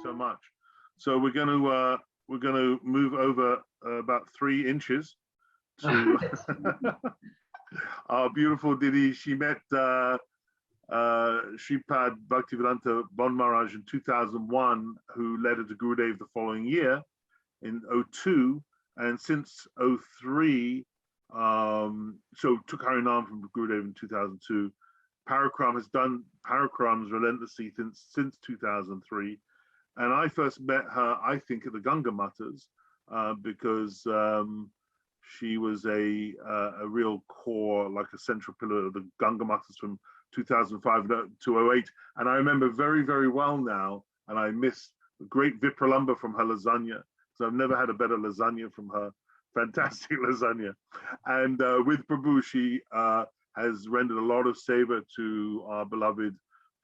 So much. So we're going to move over about 3 inches to our beautiful Didi. She met Sripad Bhaktivedanta Bon Maharaj in 2001, who led her to Gurudeva the following year in 2002, and since 2003, so took Harinam from Gurudeva in 2002. Parikram has done Parikrams relentlessly since 2003, and I first met her, I think, at the Ganga Matas, because she was a real core, like a central pillar of the Ganga Matas from 2005 to 2008. And I remember very, very well now, and I miss the great Vipralamba from her lasagna. So I've never had a better lasagna from her. Fantastic lasagna. And with Prabhu, she has rendered a lot of seva to our beloved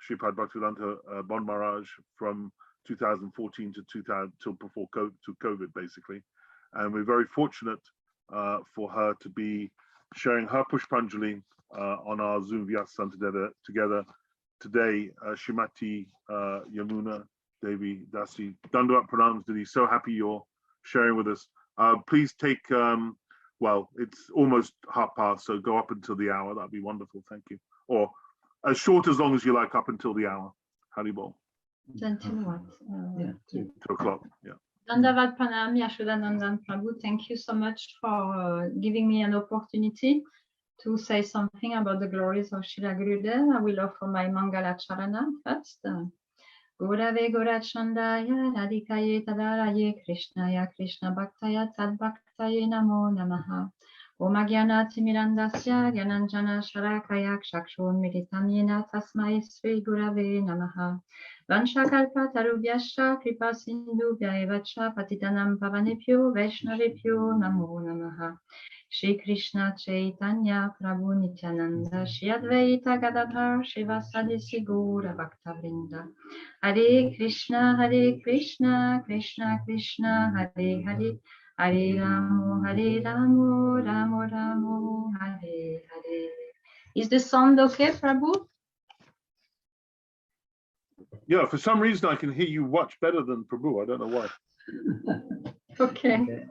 Sripad Bhaktivedanta Bon Maharaj from 2014 to 2000 till before COVID, basically. And we're very fortunate for her to be sharing her Pushpanjali on our Zoom Vyasa together today. Srimati, Yamuna, Devi, Dasi, Dandavat Pranams, Didi. So happy you're sharing with us. Please take, well, it's almost 12:30, so go up until the hour. That'd be wonderful. Thank you. Or as short as long as you like, up until the hour. Haribol. Until what? 2 o'clock. Yeah. Dandavat Pranam, Yashodanandan Prabhu. Thank you so much for giving me an opportunity to say something about the glories of Srila Gurudeva. I will offer my Mangala Charana first. Gurave Gurachandaya Radhikaye Tadaraye Krishnaya Krishna Bhaktaya Tad Bhaktaye Namo Namaha. Om Agyanati Mirandasya Gyananjana Sharakaya Kshakshon Militamyena Tasmai Sri Gurave Namaha. Vanshakalpa Tarubhyascha Kripa Sindhu Vyaevacha Patitanam Pavanepyo Vaishnavepyo Namo Namaha. Shri Krishna Chaitanya Prabhu Nityananda Shri Advaita Gadadhar Shivasadi Sigura Bhaktavrinda. Hare Krishna Krishna Krishna Hare Hare Hare Ramo Ramo Ramo Hare Hare. Is the sound okay, Prabhu? Yeah, for some reason I can hear you much better than Prabhu. I don't know why. Okay.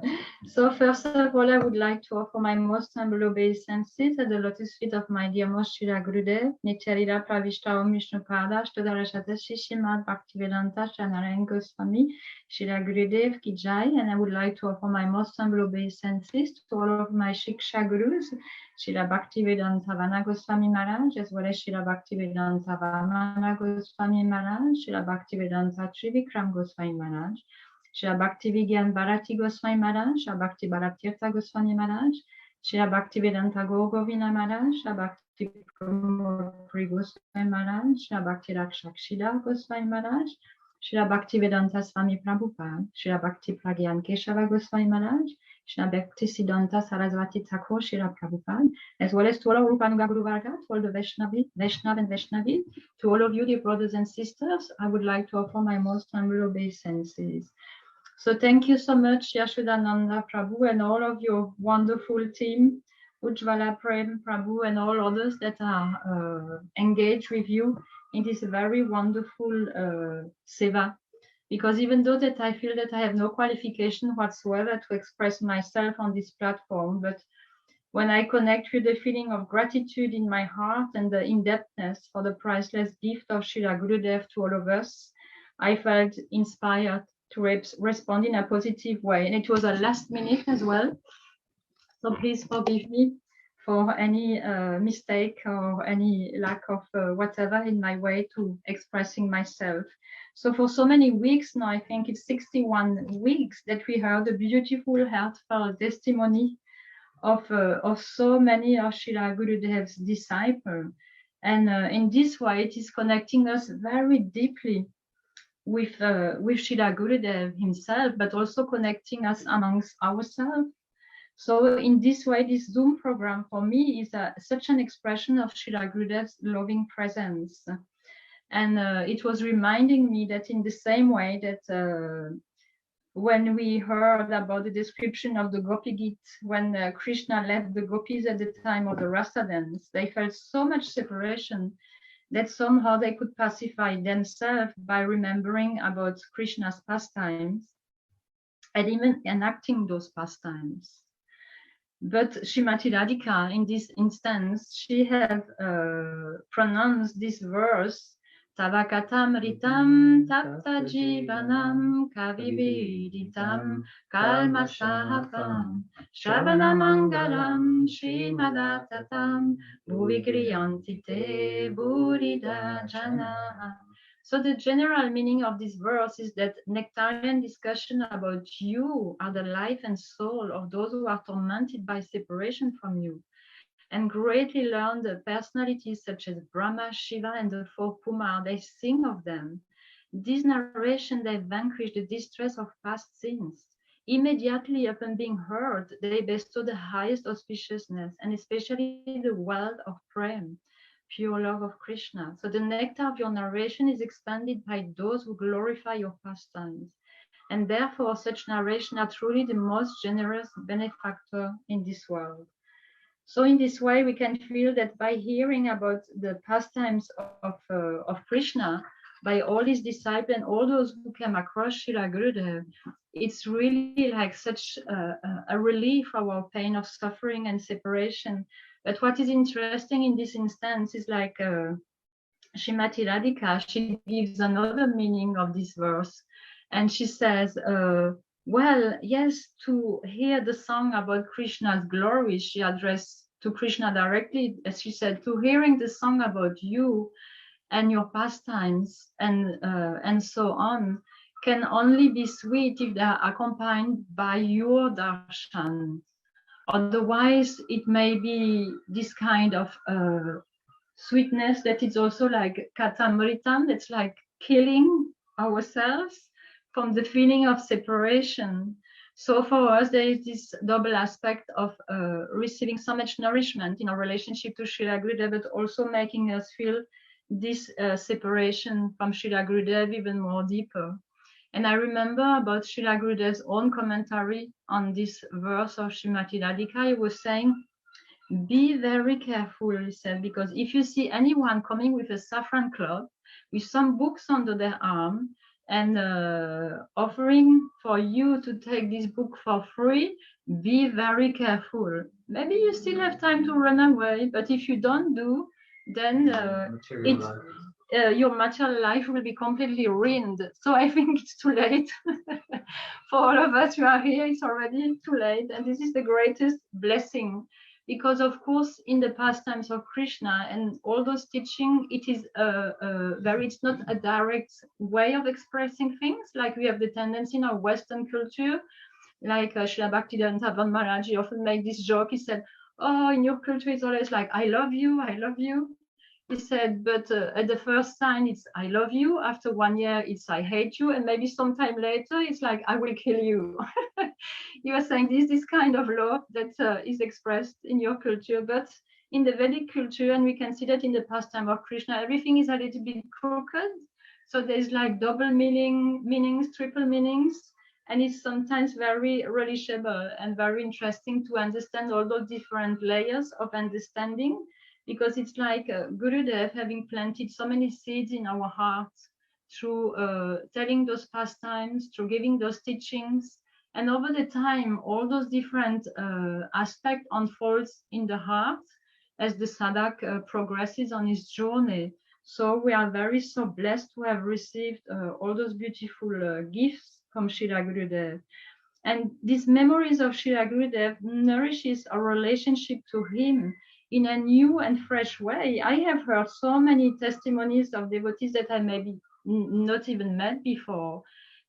So first of all, I would like to offer my most humble obeisances at the lotus feet of my dear most Srila Gurudeva, Nityalila Pravishta Om Vishnupada, Ashtadarashata Srimad Bhaktivedanta Narayana Gosvami, Srila Gurudeva Ki Jai, and I would like to offer my most humble obeisances to all of my Shiksha Gurus, Srila Bhaktivedanta Vana Goswami Maharaj, as well as Srila Bhaktivedanta Vamana Goswami Maharaj, Srila Bhaktivedanta Trivikram Goswami Maharaj, Srila Bhaktivigyan Bharati Goswami Maharaj, Srila Bhakti Bharatirtha Goswami Maharaj, Srila Bhaktivedanta Gaur-Govina Maharaj, Srila Bhakti Pramod Goswami Maharaj, Srila Bhakti Rakshakshila Goswami Maharaj, Srila Bhaktivedanta Swami Prabhupada, Srila Bhakti Pragyan Keshava Goswami Maharaj, Srila Bhakti Siddhanta Saraswati Thakur Srila Prabhupada, as well as to all of Rupanuga Guru Varga, to all the Vaishnav and Vaishnavi, to all of you, dear brothers and sisters, I would like to offer my most humble obeisances. So thank you so much, Yashodananda Prabhu, and all of your wonderful team, Ujjvala Prem Prabhu, and all others that are engaged with you in this very wonderful seva. Because even though that I feel that I have no qualification whatsoever to express myself on this platform, but when I connect with the feeling of gratitude in my heart and the in-depthness for the priceless gift of Srila Gurudeva to all of us, I felt inspired to respond in a positive way. And it was a last minute as well. So please forgive me for any mistake or any lack of whatever in my way to expressing myself. So for so many weeks now, I think it's 61 weeks that we heard a beautiful, heartfelt testimony of so many of Srila Gurudev's disciples. And in this way, it is connecting us very deeply with Srila Gurudev himself, but also connecting us amongst ourselves. So in this way, this Zoom program for me is such an expression of Srila Gurudev's loving presence. And it was reminding me that in the same way that when we heard about the description of the Gopi Gita, when Krishna left the gopis at the time of the Rasa dance, they felt so much separation that somehow they could pacify themselves by remembering about Krishna's pastimes and even enacting those pastimes. But Srimati Radhika, in this instance, she had pronounced this verse, Tavakatamritam tapta jivanam kavividitam kalmasahapam shravanamangalam srimadatam bhuvi te burida jana. So the general meaning of this verse is that nectarian discussion about you are the life and soul of those who are tormented by separation from you, and greatly learn the personalities such as Brahma, Shiva, and the four Kumar. They sing of them. This narration, they vanquish the distress of past sins. Immediately upon being heard, they bestow the highest auspiciousness, and especially the wealth of prem, pure love of Krishna. So the nectar of your narration is expanded by those who glorify your pastimes. And therefore, such narration are truly the most generous benefactor in this world. So in this way, we can feel that by hearing about the pastimes of Krishna, by all his disciples and all those who came across Srila Gurudev, it's really like such a relief of our pain of suffering and separation. But what is interesting in this instance is like Srimati Radhika, she gives another meaning of this verse. And she says, well, yes, to hear the song about Krishna's glory, she addressed to Krishna directly, as she said, to hearing the song about you and your pastimes and so on, can only be sweet if they are accompanied by your darshan. Otherwise, it may be this kind of sweetness that is also like katamritam, that's like killing ourselves from the feeling of separation. So for us, there is this double aspect of receiving so much nourishment in our relationship to Srila Gurudev, but also making us feel this separation from Srila Gurudev even more deeper. And I remember about Srila Gurudev's own commentary on this verse of Srimati Radhika. He was saying, be very careful, he said, because if you see anyone coming with a saffron cloth, with some books under their arm, and offering for you to take this book for free, be very careful. Maybe you still have time to run away, but if you don't do, then your material life will be completely ruined. So I think it's too late. For all of us who are here, it's already too late. And this is the greatest blessing. Because of course, in the pastimes of Krishna and all those teaching, it is it's not a direct way of expressing things like we have the tendency in our Western culture. Like Srila Bhakti-Vedanta Maharaja often made this joke. He said, "Oh, in your culture, it's always like I love you, I love you." He said, but at the first sign, it's I love you. After 1 year, it's I hate you. And maybe sometime later, it's like I will kill you. You are saying this kind of love that is expressed in your culture. But in the Vedic culture, and we can see that in the pastime of Krishna, everything is a little bit crooked. So there's like double meanings, triple meanings. And it's sometimes very relishable and very interesting to understand all those different layers of understanding. Because it's like Gurudev having planted so many seeds in our hearts through telling those pastimes, through giving those teachings. And over the time, all those different aspects unfolds in the heart as the sadhak progresses on his journey. So we are very so blessed to have received all those beautiful gifts from Srila Gurudev. And these memories of Srila Gurudev nourishes our relationship to him in a new and fresh way. I have heard so many testimonies of devotees that I maybe not even met before.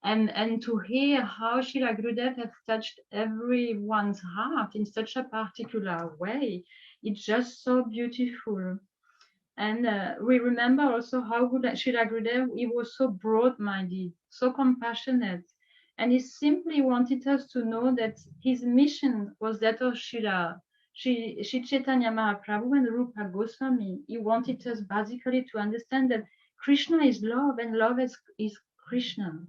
And to hear how Srila Gurudev has touched everyone's heart in such a particular way, it's just so beautiful. And we remember also how Srila Gurudev, he was so broad-minded, so compassionate. And he simply wanted us to know that his mission was that of Srila Chaitanya Mahaprabhu and Rupa Gosvami. He wanted us basically to understand that Krishna is love and love is Krishna.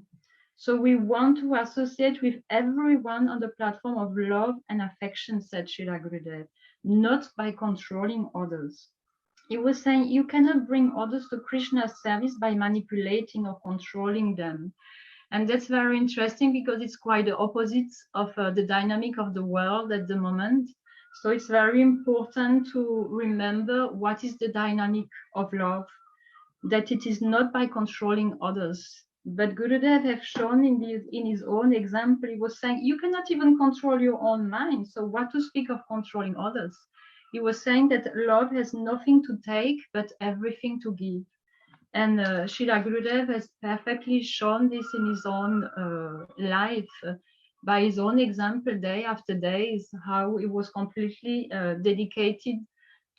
So we want to associate with everyone on the platform of love and affection, said Srila Gurudev, not by controlling others. he was saying you cannot bring others to Krishna's service by manipulating or controlling them. And that's very interesting because it's quite the opposite of the dynamic of the world at the moment. So it's very important to remember what is the dynamic of love, that it is not by controlling others. But Gurudev have shown in his own example, he was saying, you cannot even control your own mind. So what to speak of controlling others? He was saying that love has nothing to take, but everything to give. And Srila Gurudev has perfectly shown this in his own life, by his own example, day after day, how he was completely dedicated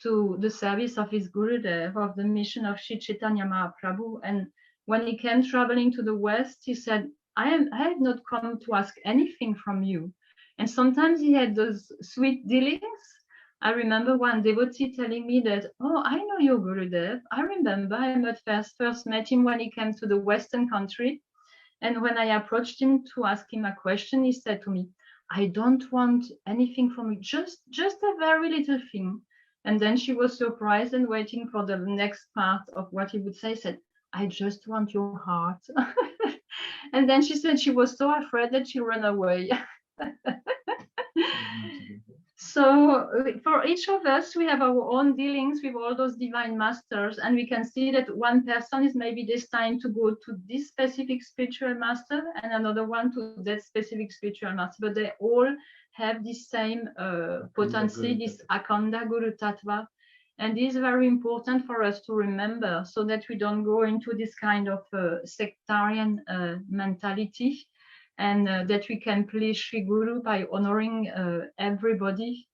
to the service of his Gurudev, of the mission of Sri Chaitanya Mahaprabhu. And when he came traveling to the West, he said, I have not come to ask anything from you. And sometimes he had those sweet dealings. I remember one devotee telling me that, oh, I know your Gurudev. I remember I first met him when he came to the Western country. And when I approached him to ask him a question, he said to me, I don't want anything from you, just a very little thing. And then she was surprised and waiting for the next part of what he would say, said, I just want your heart. And then she said she was so afraid that she ran away. So for each of us, we have our own dealings with all those divine masters, and we can see that one person is maybe destined to go to this specific spiritual master and another one to that specific spiritual master, but they all have this same potency, this Akhanda Guru Tattva. And this is very important for us to remember so that we don't go into this kind of sectarian mentality, and that we can please Sri Guru by honoring everybody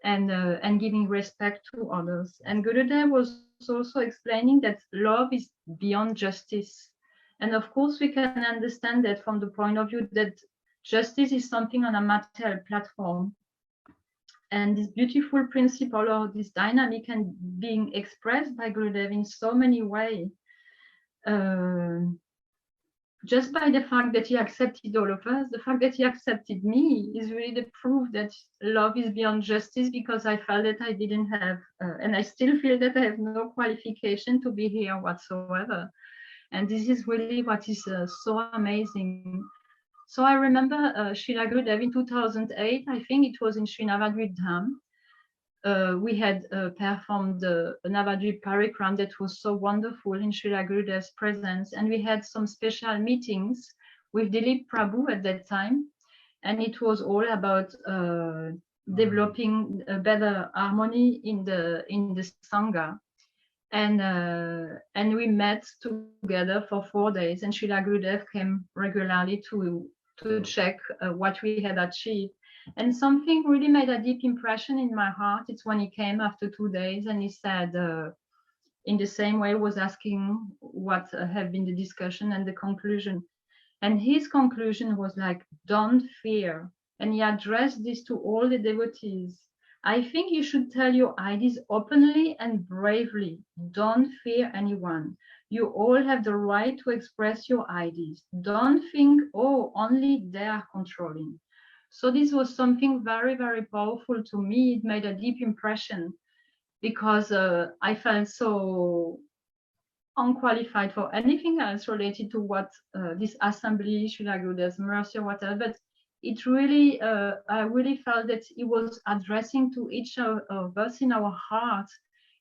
and giving respect to others. And Gurudev was also explaining that love is beyond justice. And of course, we can understand that from the point of view that justice is something on a material platform. And this beautiful principle or this dynamic and being expressed by Gurudev in so many ways. Just by the fact that he accepted all of us, the fact that he accepted me is really the proof that love is beyond justice, because I felt that I didn't have, and I still feel that I have no qualification to be here whatsoever. And this is really what is so amazing. So I remember Srila Gurudev in 2008, I think it was in Sri Navadvip Dham. We had performed the Navadvip Parikram that was so wonderful in Srila Gurudev's presence, and we had some special meetings with Dilip Prabhu at that time, and it was all about developing a better harmony in the Sangha. And we met together for 4 days, and Srila Gurudev came regularly to check what we had achieved. And something really made a deep impression in my heart. It's when he came after 2 days and he said, in the same way, was asking what have been the discussion and the conclusion. And his conclusion was like, don't fear. And he addressed this to all the devotees. I think you should tell your ideas openly and bravely. Don't fear anyone. You all have the right to express your ideas. Don't think, oh, only they are controlling. So this was something very, very powerful to me. It made a deep impression because I felt so unqualified for anything else related to what this assembly, Srila Gurudev's mercy or whatever. But it really, I really felt that he was addressing to each of us in our hearts,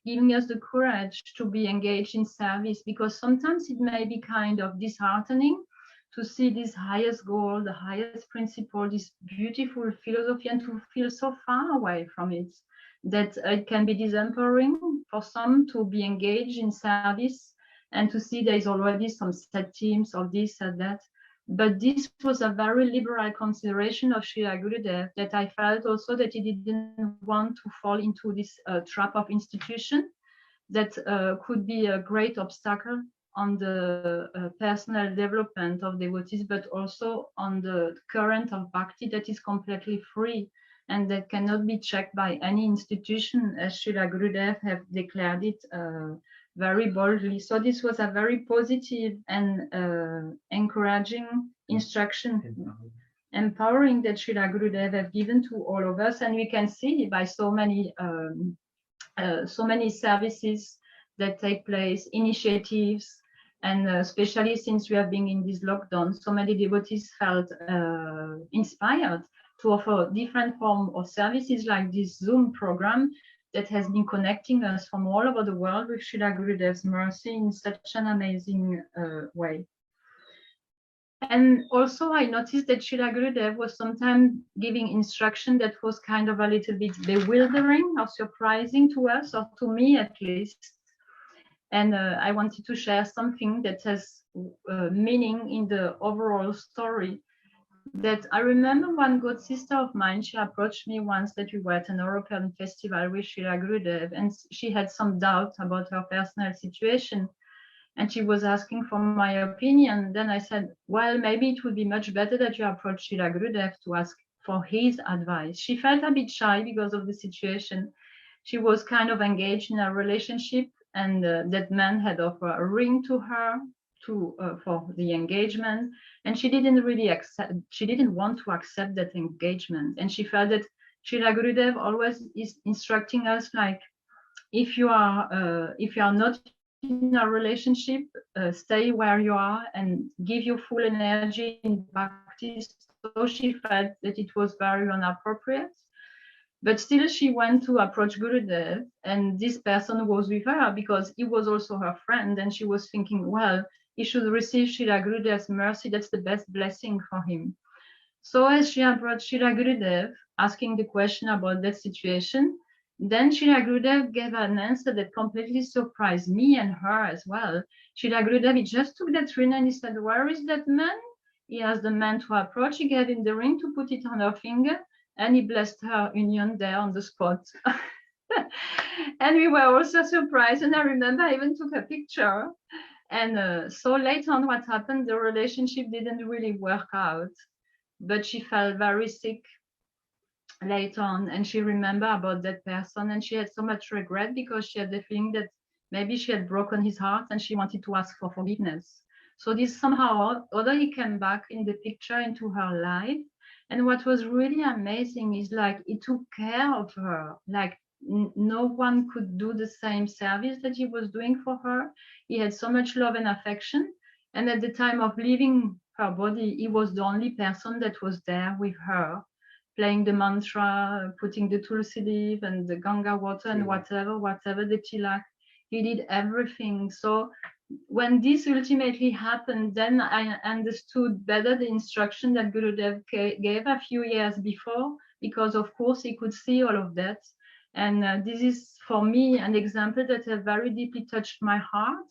giving us the courage to be engaged in service, because sometimes it may be kind of disheartening to see this highest goal, the highest principle, this beautiful philosophy, and to feel so far away from it, that it can be disempowering for some to be engaged in service and to see there is already some set teams of this and that. But this was a very liberal consideration of Srila Gurudev, that I felt also that he didn't want to fall into this trap of institution that could be a great obstacle on the personal development of devotees, but also on the current of bhakti that is completely free and that cannot be checked by any institution, as Srila Gurudev have declared it very boldly. So this was a very positive and encouraging instruction, empowering that Srila Gurudev have given to all of us. And we can see by so many so many services that take place, initiatives, and especially since we have been in this lockdown, so many devotees felt inspired to offer different forms of services like this Zoom program that has been connecting us from all over the world with Srila Gurudev's mercy in such an amazing way. And also I noticed that Srila Gurudev was sometimes giving instruction that was kind of a little bit bewildering or surprising to us, or to me at least. And I wanted to share something that has meaning in the overall story. That I remember one good sister of mine, she approached me once that we were at an European festival with Srila Gurudev, and she had some doubt about her personal situation. And she was asking for my opinion. Then I said, well, maybe it would be much better that you approach Srila Gurudev to ask for his advice. She felt a bit shy because of the situation. She was kind of engaged in a relationship, and that man had offered a ring to her for the engagement, and she didn't really accept. She didn't want to accept that engagement, and she felt that Srila Gurudev always is instructing us, like, if you are not in a relationship, stay where you are and give your full energy in practice. So she felt that it was very inappropriate. But still she went to approach Gurudev, and this person was with her because he was also her friend, and she was thinking, well, he should receive Srila Gurudev's mercy. That's the best blessing for him. So as she approached Srila Gurudev, asking the question about that situation, then Srila Gurudev gave an answer that completely surprised me and her as well. Srila Gurudev, he just took that ring and he said, where is that man? He asked the man to approach, he gave him the ring to put it on her finger, and he blessed her union there on the spot. And we were also surprised, and I remember I even took a picture. And so later on, what happened, the relationship didn't really work out, but she felt very sick later on, and she remembered about that person, and she had so much regret because she had the feeling that maybe she had broken his heart and she wanted to ask for forgiveness. So this somehow or other, he came back in the picture into her life. And what was really amazing is, like, he took care of her, like no one could do the same service that he was doing for her. He had so much love and affection, and at the time of leaving her body, he was the only person that was there with her, playing the mantra, putting the tulsi leaf and the Ganga water and whatever the tilak. He did everything. So when this ultimately happened, then I understood better the instruction that Gurudev gave a few years before, because of course he could see all of that. And this is for me an example that has very deeply touched my heart,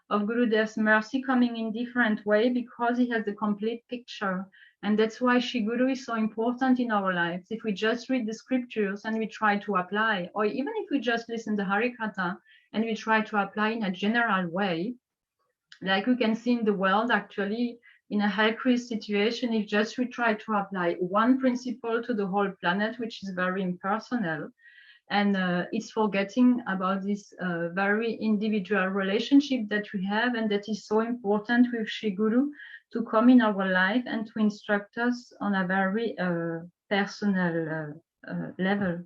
of Gurudev's mercy coming in different way, because he has the complete picture. And that's why Shri Guru is so important in our lives. If we just read the scriptures and we try to apply, or even if we just listen to Harikatha and we try to apply in a general way, like we can see in the world, actually, in a high crisis situation, if just we try to apply one principle to the whole planet, which is very impersonal, and it's forgetting about this very individual relationship that we have, and that is so important with Shri Guru to come in our life and to instruct us on a very personal level.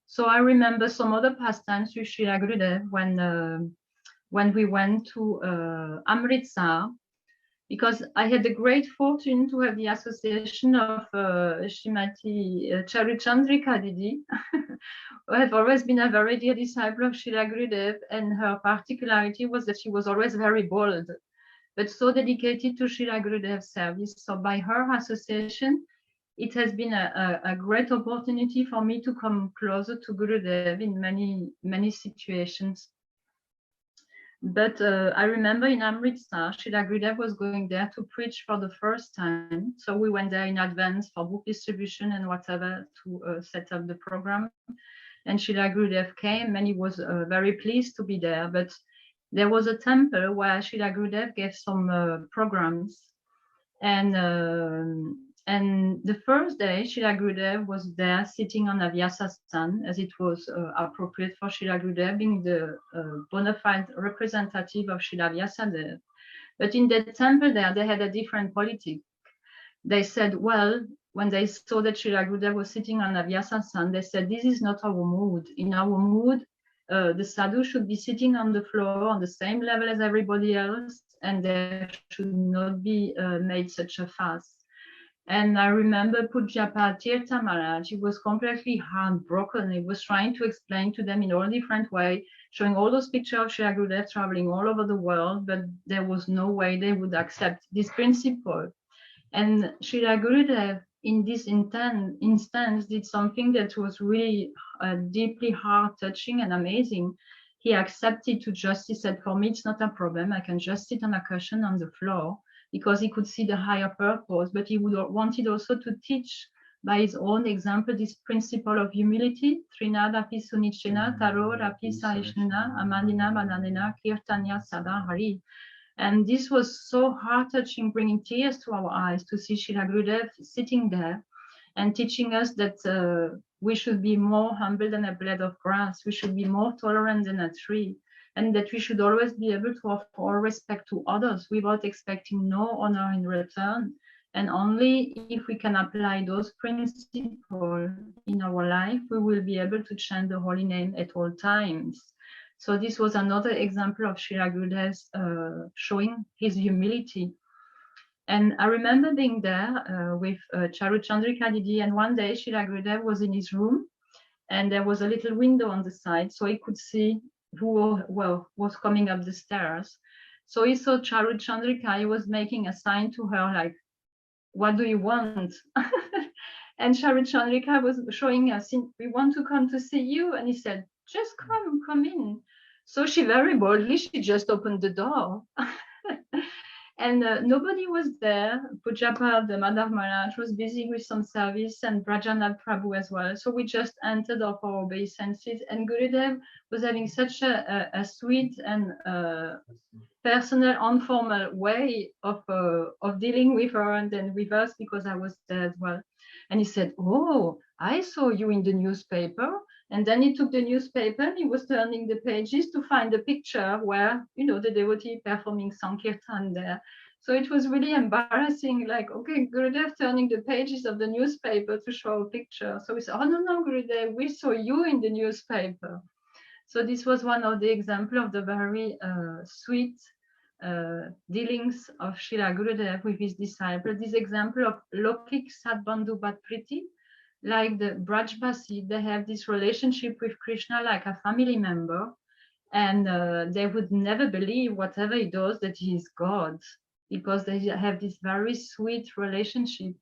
So I remember some other pastimes with Srila Gurudev when we went to Amritsar, because I had the great fortune to have the association of Srimati Charichandrika Didi, who have always been a very dear disciple of Srila Gurudev, and her particularity was that she was always very bold, but so dedicated to Srila Gurudev's service. So by her association, it has been a great opportunity for me to come closer to Gurudev in many situations. But I remember in Amritsar, Srila Gurudev was going there to preach for the first time. So we went there in advance for book distribution and whatever to set up the program. And Srila Gurudev came, and he was very pleased to be there. But there was a temple where Srila Gurudev gave some programs. And the first day, Srila Gurudev was there sitting on a Vyasasana, as it was appropriate for Srila Gurudev, being the bona fide representative of Srila Vyasadeva. But in the temple there, they had a different politic. They said, well, when they saw that Srila Gurudev was sitting on a Vyasasana, they said, this is not our mood. In our mood, the sadhu should be sitting on the floor on the same level as everybody else, and there should not be made such a fuss. And I remember Pujyapad Tirtha Maharaj, he was completely heartbroken. He was trying to explain to them in all different ways, showing all those pictures of Srila Gurudev traveling all over the world, but there was no way they would accept this principle. And Srila Gurudev, in this instance, did something that was really deeply heart-touching and amazing. He accepted to just, he said, for me, it's not a problem. I can just sit on a cushion on the floor, because he could see the higher purpose, but he wanted also to teach by his own example this principle of humility. Trinadapi sunichena taro rapi saishnuna amandina mananena kirtanya sada hari. And this was so heart-touching, bringing tears to our eyes to see Srila Gurudev sitting there and teaching us that we should be more humble than a blade of grass. We should be more tolerant than a tree, and that we should always be able to offer all respect to others without expecting no honor in return. And only if we can apply those principles in our life, we will be able to chant the holy name at all times. So this was another example of Srila Gurudev's showing his humility. And I remember being there with Charu Chandrika Didi, and one day Srila Gurudev was in his room, and there was a little window on the side, so he could see who was coming up the stairs. So he saw Charu Chandrika. He was making a sign to her like, "What do you want?" And Charu Chandrika was showing us, "We want to come to see you." And he said, "Just come in." So she very boldly, she just opened the door. And nobody was there. Pujyapad, the Madhav Maharaj, was busy with some service, and Brajanath Prabhu as well. So we just entered of our obeisances, and Gurudev was having such a sweet and personal, informal way of dealing with her and then with us, because I was there as well. And he said, "Oh, I saw you in the newspaper." And then he took the newspaper and he was turning the pages to find a picture where, you know, the devotee performing Sankirtan there. So it was really embarrassing, like, okay, Gurudev turning the pages of the newspaper to show a picture. So we said, "Oh, no, Gurudev, we saw you in the newspaper." So this was one of the examples of the very sweet dealings of Srila Gurudev with his disciple. This example of Lokik Sadbandhu Bhatpriti, like the Brajbasi, they have this relationship with Krishna like a family member, and they would never believe whatever he does that he is God, because they have this very sweet relationship.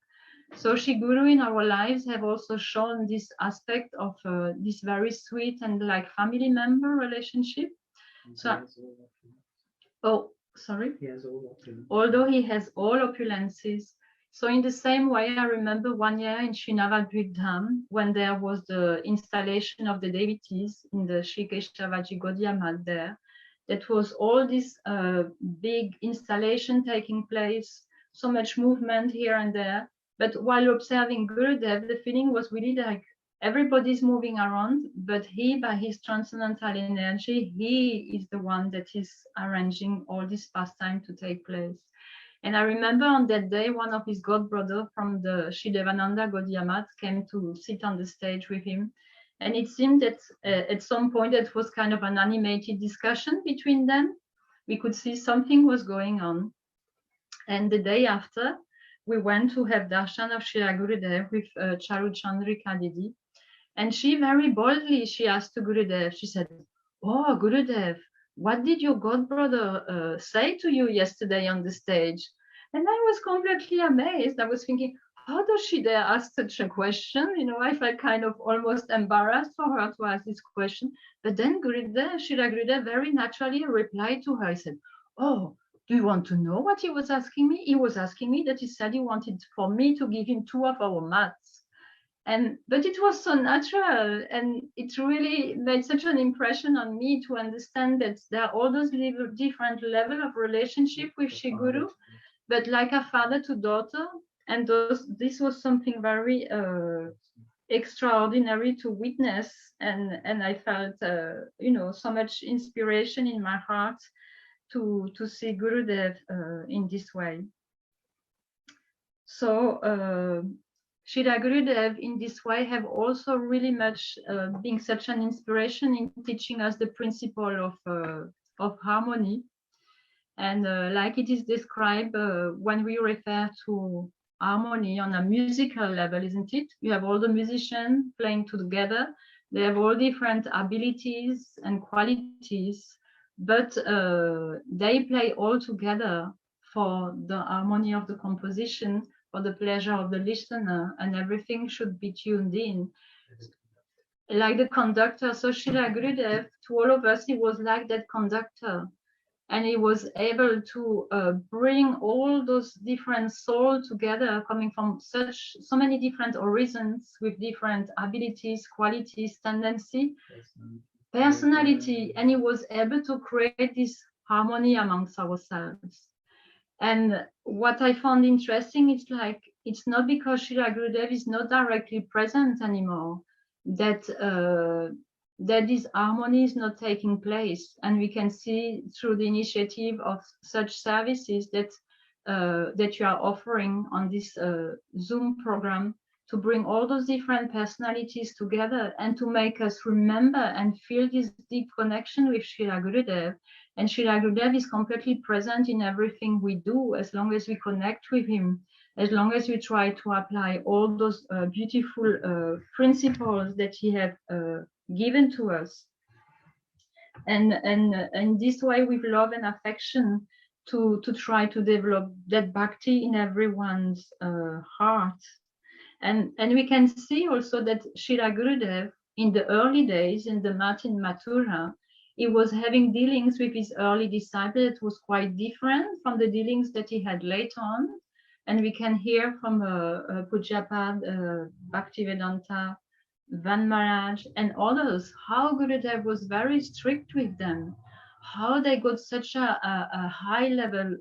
So Shri Guru in our lives have also shown this aspect of this very sweet and like family member relationship. So, sorry? He has all opulences. Although he has all opulences. So in the same way, I remember one year in Srinavadvip Dham, when there was the installation of the deities in the Sri Keshavaji Gaudiya Mat there, that was all this big installation taking place, so much movement here and there. But while observing Gurudev, the feeling was really like everybody's moving around, but he, by his transcendental energy, he is the one that is arranging all this pastime to take place. And I remember on that day, one of his godbrothers from the Shidevananda Gaudiya Mat came to sit on the stage with him. And it seemed that at some point it was kind of an animated discussion between them. We could see something was going on. And the day after, we went to have darshan of Srila Gurudev with Charu Chandrika Didi. And she very boldly, she asked to Gurudev, she said, "Oh, Gurudev, what did your godbrother say to you yesterday on the stage?" And I was completely amazed. I was thinking, how does she dare ask such a question? You know, I felt kind of almost embarrassed for her to ask this question. But then Gurudev, Srila Gurudev very naturally replied to her. He said, "Oh, do you want to know what he was asking me? He was asking me that he said he wanted for me to give him 2 of our mats." But it was so natural, and it really made such an impression on me to understand that there are all those different levels of relationship with Shri Guru, but like a father to daughter. And this was something very extraordinary to witness, and I felt you know, so much inspiration in my heart to see Gurudev in this way. So Srila Gurudev in this way have also really much being such an inspiration in teaching us the principle of harmony. And like it is described when we refer to harmony on a musical level, isn't it? You have all the musicians playing together. They have all different abilities and qualities, but they play all together for the harmony of the composition, for the pleasure of the listener, and everything should be tuned in. Like the conductor, so Srila Gurudev, to all of us, he was like that conductor. And he was able to bring all those different souls together, coming from so many different horizons with different abilities, qualities, tendency, personality, and he was able to create this harmony amongst ourselves. And what I found interesting is like, it's not because Srila Gurudev is not directly present anymore that that this harmony is not taking place. And we can see through the initiative of such services that that you are offering on this Zoom program, to bring all those different personalities together and to make us remember and feel this deep connection with Srila Gurudev. And Srila Gurudev is completely present in everything we do, as long as we connect with him, as long as we try to apply all those beautiful principles that he has given to us. And in this way, with love and affection, to try to develop that bhakti in everyone's heart. And we can see also that Srila Gurudev, in the early days, in the Martin Mathura, he was having dealings with his early disciples that was quite different from the dealings that he had later on. And we can hear from Pujapad Bhaktivedanta Van Maharaj and others how Gurudev was very strict with them, how they got such a high level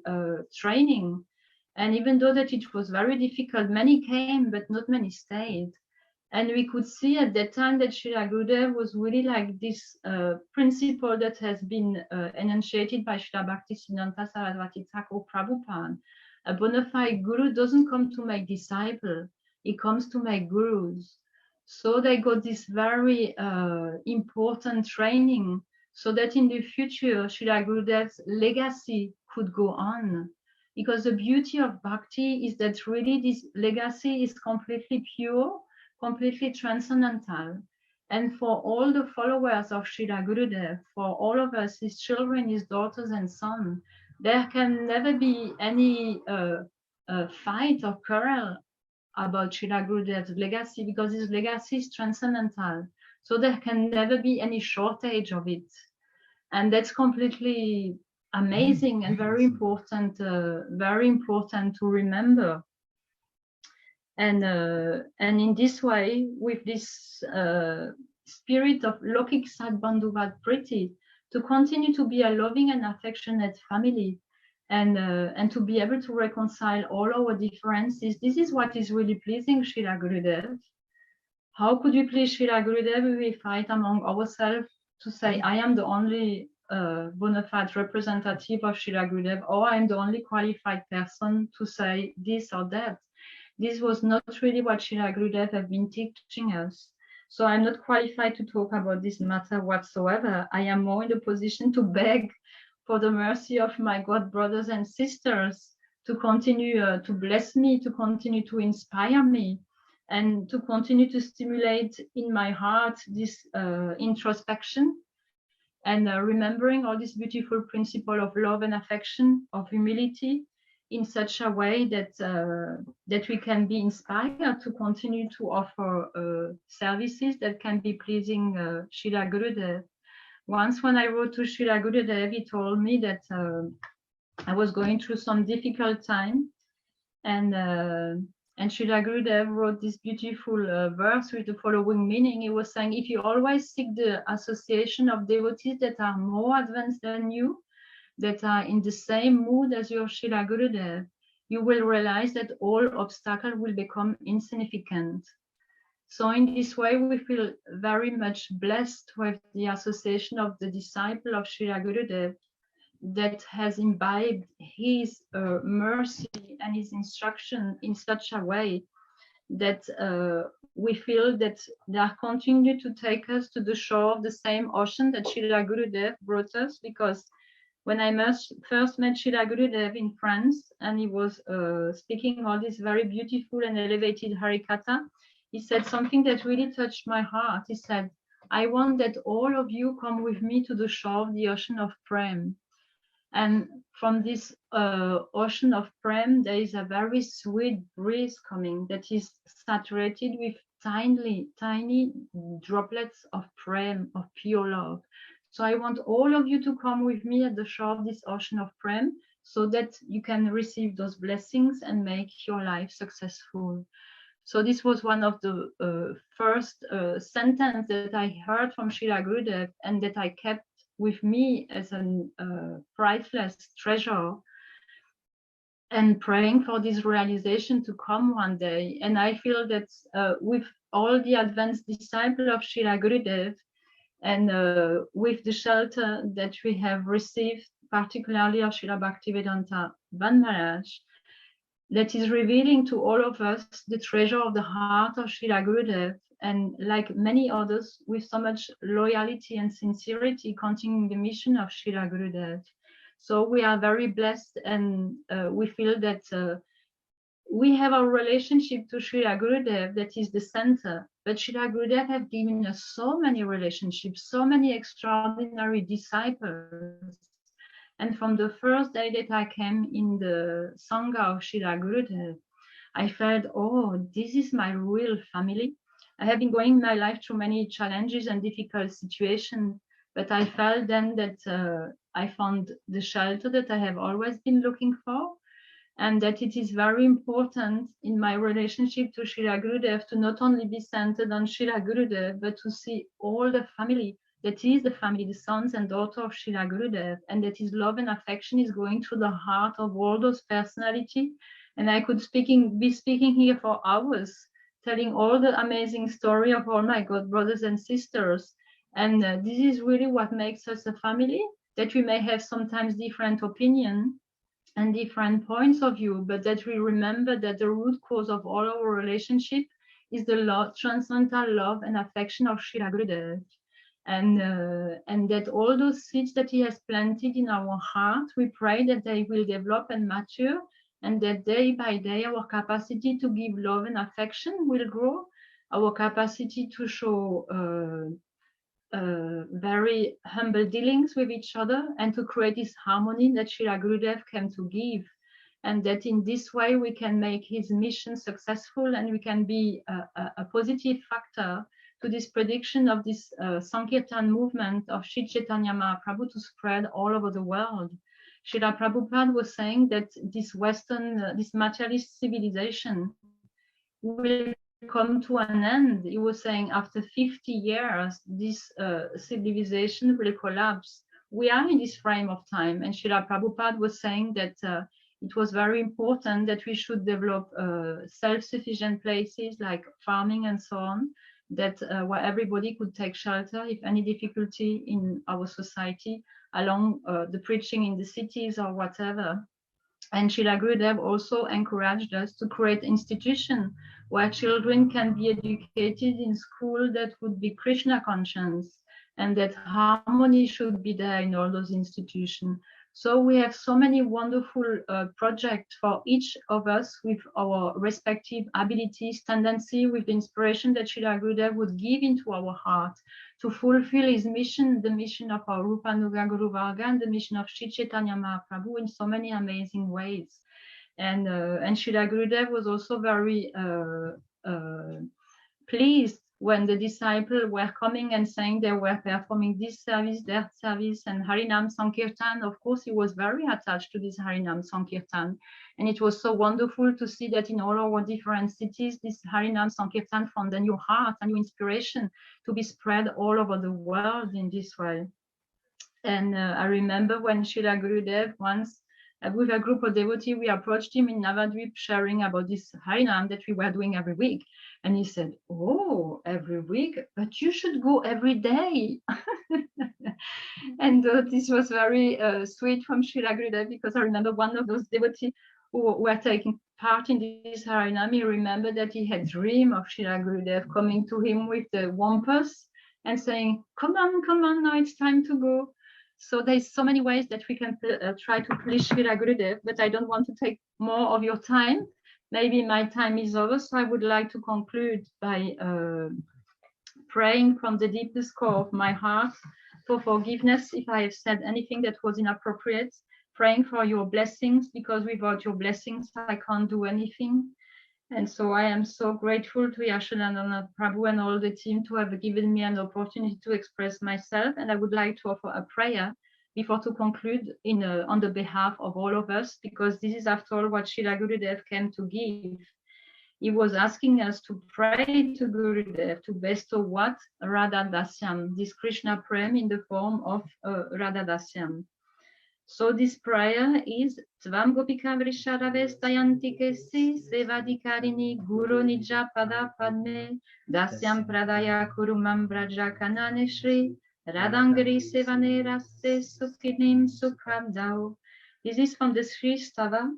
training. And even though that it was very difficult, many came, but not many stayed. And we could see at that time that Srila Gurudev was really like this principle that has been enunciated by Srila Bhaktisiddhanta Saraswati Thakur Prabhupada. A bona fide guru doesn't come to make disciples, he comes to make gurus. So they got this very important training so that in the future Srila Gurudev's legacy could go on. Because the beauty of bhakti is that really this legacy is completely pure, completely transcendental. And for all the followers of Srila Gurudev, for all of us, his children, his daughters and sons, there can never be any fight or quarrel about Srila Gurudev's legacy, because his legacy is transcendental. So there can never be any shortage of it. And that's completely amazing and very important to remember. And in this way, with this spirit of Lokik Sadbandhuvat Priti, to continue to be a loving and affectionate family, and to be able to reconcile all our differences, this is what is really pleasing Srila Gurudev. How could we please Srila Gurudev if we fight among ourselves to say, I am the only bona fide representative of Srila Gurudev, or I am the only qualified person to say this or that? This was not really what Srila Gurudev have been teaching us. So I'm not qualified to talk about this matter whatsoever. I am more in the position to beg for the mercy of my God brothers and sisters to continue to bless me, to continue to inspire me, and to continue to stimulate in my heart this introspection and remembering all this beautiful principle of love and affection, of humility, in such a way that that we can be inspired to continue to offer services that can be pleasing Srila Gurudev. Once when I wrote to Srila Gurudev, he told me that I was going through some difficult time, and Srila Gurudev wrote this beautiful verse with the following meaning. He was saying, if you always seek the association of devotees that are more advanced than you, that are in the same mood as your Srila Gurudev, you will realize that all obstacles will become insignificant. So in this way, we feel very much blessed with the association of the disciple of Srila Gurudev that has imbibed his mercy and his instruction in such a way that we feel that they are continuing to take us to the shore of the same ocean that Srila Gurudev brought us, because when I first met Srila Gurudev in France, and he was speaking all this very beautiful and elevated Harikatha, he said something that really touched my heart. He said, I want that all of you come with me to the shore of the ocean of Prem. And from this ocean of Prem, there is a very sweet breeze coming that is saturated with tiny droplets of Prem, of pure love. So I want all of you to come with me at the shore of this ocean of Prem, so that you can receive those blessings and make your life successful. So this was one of the first sentences that I heard from Srila Gurudev, and that I kept with me as a priceless treasure, and praying for this realization to come one day. And I feel that with all the advanced disciples of Srila Gurudev, and with the shelter that we have received, particularly of Srila Bhaktivedanta Maharaja, that is revealing to all of us the treasure of the heart of Srila Gurudev, and like many others, with so much loyalty and sincerity, continuing the mission of Srila Gurudev. So we are very blessed, and we feel that we have a relationship to Srila Gurudev that is the center, but Srila Gurudev have given us so many relationships, so many extraordinary disciples. And from the first day that I came in the Sangha of Srila Gurudev, I felt, oh, this is my real family. I have been going my life through many challenges and difficult situations, but I felt then that I found the shelter that I have always been looking for, and that it is very important in my relationship to Srila Gurudev to not only be centered on Srila Gurudev, but to see all the family. That is the family, the sons and daughters of Srila Gurudev, and that his love and affection is going through the heart of all those personalities. And I could be speaking here for hours, telling all the amazing story of all my God brothers and sisters. And this is really what makes us a family, that we may have sometimes different opinions and different points of view, but that we remember that the root cause of all our relationship is the love, transcendental love and affection of Srila Gurudev. And that all those seeds that he has planted in our heart, we pray that they will develop and mature, and that day by day our capacity to give love and affection will grow, our capacity to show very humble dealings with each other, and to create this harmony that Srila Gurudev came to give, and that in this way we can make his mission successful, and we can be a positive factor to this prediction of this Sankirtan movement of Sri Chaitanya Mahaprabhu to spread all over the world. Srila Prabhupada was saying that this Western, this materialist civilization will come to an end. He was saying after 50 years, this civilization will collapse. We are in this frame of time, and Srila Prabhupada was saying that it was very important that we should develop self-sufficient places like farming and so on, that where everybody could take shelter if any difficulty in our society along the preaching in the cities or whatever. And Srila Gurudev also encouraged us to create institutions where children can be educated in school that would be Krishna conscious, and that harmony should be there in all those institutions. So we have so many wonderful projects for each of us with our respective abilities, tendency, with the inspiration that Srila Gurudev would give into our heart to fulfill his mission, the mission of our Rupanuga Guru Varga, and the mission of Sri Chaitanya Mahaprabhu in so many amazing ways. And Srila Gurudev was also very pleased when the disciples were coming and saying they were performing this service, that service, and Harinam Sankirtan. Of course, he was very attached to this Harinam Sankirtan. And it was so wonderful to see that in all our different cities, this Harinam Sankirtan found a new heart, a new inspiration to be spread all over the world in this way. And I remember when Srila Gurudev once, with a group of devotees, we approached him in Navadvip sharing about this Harinam that we were doing every week. And he said, oh, every week? But you should go every day. And this was very sweet from Srila Gurudev, because I remember one of those devotees who are taking part in this Harinam, he remembered that he had dreamed of Srila Gurudev coming to him with the wampus and saying, come on, now it's time to go. So there's so many ways that we can try to please Srila Gurudev, but I don't want to take more of your time. Maybe my time is over, so I would like to conclude by praying from the deepest core of my heart for forgiveness if I have said anything that was inappropriate, praying for your blessings, because without your blessings, I can't do anything. And so I am so grateful to Yashodananda Prabhu and all the team to have given me an opportunity to express myself. And I would like to offer a prayer before to conclude on the behalf of all of us, because this is after all what Srila Gurudev came to give. He was asking us to pray to Gurudev to bestow what? Radha Dasyam, this Krishna Prem in the form of Radha Dasyam. So this prayer is Tvam Gopika Vrishadavestayanti Kesi Sevadikarini Guru Nija Pada Padme Dasyam Pradaya Kurumam Braja Kanane Shri Radangari Sevane Rasse Sukhinim Sukhadao. This is from the Sri Stava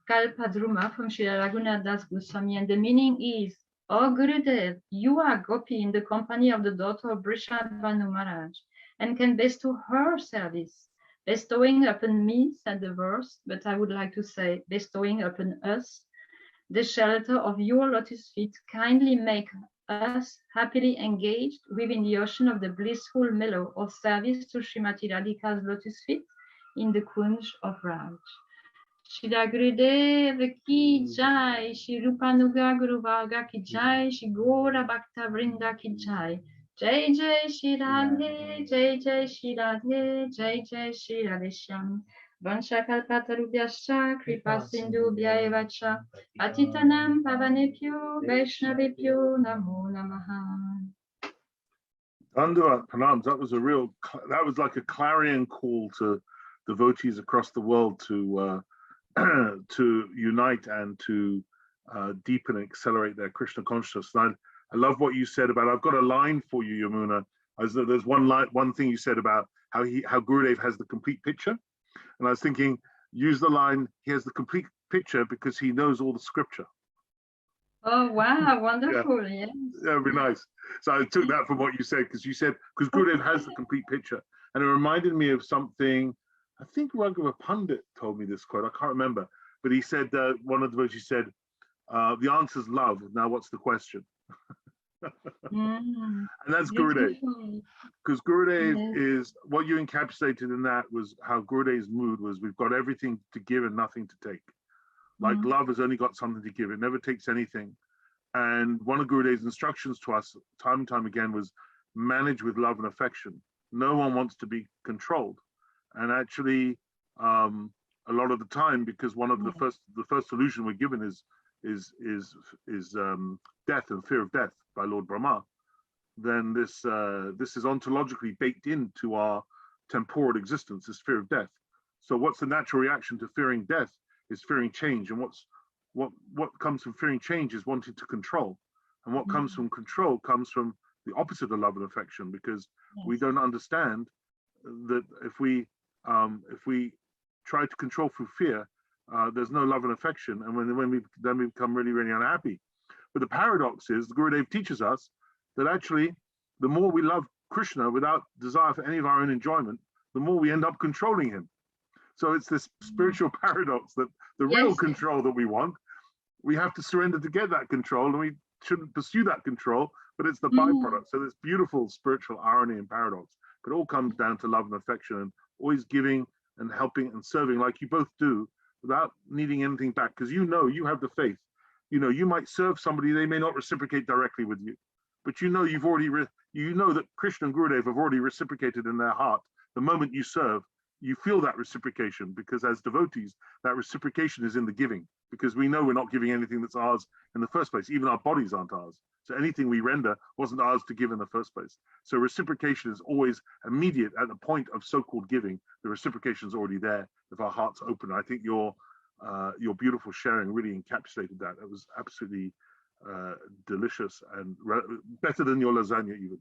Kalpadruma from Sri Raghunath Das Goswami, and the meaning is, O Gurudev, you are Gopi in the company of the daughter of Vrishabhanu Maharaj and can bestow her service. Bestowing upon me, said the verse, but I would like to say bestowing upon us the shelter of your lotus feet, kindly make us happily engaged within the ocean of the blissful mellow of service to Srimati Radhika's lotus feet in the Kunj of Raj. Shri Gurudeva ki jai, Shri Rupanuga Guru Varga ki jai, Shri Gora Bhakta Vrinda ki jai. Jai Jai Shri Radhe, Jai Jai Shri Radhe, Jai Jai Shri Radheshyam. Vansha Kalpatarubhyascha, Kripa Sindhubhya eva cha, Patitanam Pavanebhyo, Vaishnavebhyo, Namo Namaha. Dandavat Pranam, that was like a clarion call to devotees across the world to to unite and to deepen and accelerate their Krishna consciousness. And I love what you said about, I've got a line for you, Yamuna. There's one thing you said about how Gurudev has the complete picture. And I was thinking, use the line, he has the complete picture because he knows all the scripture. Oh, wow, wonderful, yeah. That would be nice. So I took that from what you said, because Gurudev has the complete picture. And it reminded me of something, I think Raghava Pandit told me this quote, I can't remember, but he said, one of the devotees said, the answer's love, now what's the question? And that's Gurudev, because Gurudev is, what you encapsulated in that was how Gurudev's mood was, we've got everything to give and nothing to take. Like love has only got something to give, it never takes anything. And one of Gurudev's instructions to us time and time again was manage with love and affection. No one wants to be controlled. And actually, a lot of the time, because one of the first solution we're given is death and fear of death by Lord Brahma, then this is ontologically baked into our temporal existence, this fear of death. So what's the natural reaction to fearing death is fearing change, and what comes from fearing change is wanting to control, and what comes from control comes from the opposite of love and affection, because we don't understand that if we try to control through fear, there's no love and affection, and when we become really, really unhappy. But the paradox is, the Gurudev teaches us that actually, the more we love Krishna without desire for any of our own enjoyment, the more we end up controlling him. So it's this spiritual paradox that the real control that we want, we have to surrender to get that control, and we shouldn't pursue that control, but it's the byproduct. So there's beautiful spiritual irony and paradox. But it all comes down to love and affection, and always giving and helping and serving like you both do, without needing anything back, because you have the faith. You might serve somebody, they may not reciprocate directly with you, but you've already that Krishna and Gurudev have already reciprocated in their heart. The moment you serve, you feel that reciprocation, because as devotees, that reciprocation is in the giving, because we know we're not giving anything that's ours in the first place. Even our bodies aren't ours. So anything we render wasn't ours to give in the first place. So reciprocation is always immediate at the point of so-called giving. The reciprocation is already there if our hearts open. I think your beautiful sharing really encapsulated that. It was absolutely delicious and better than your lasagna even.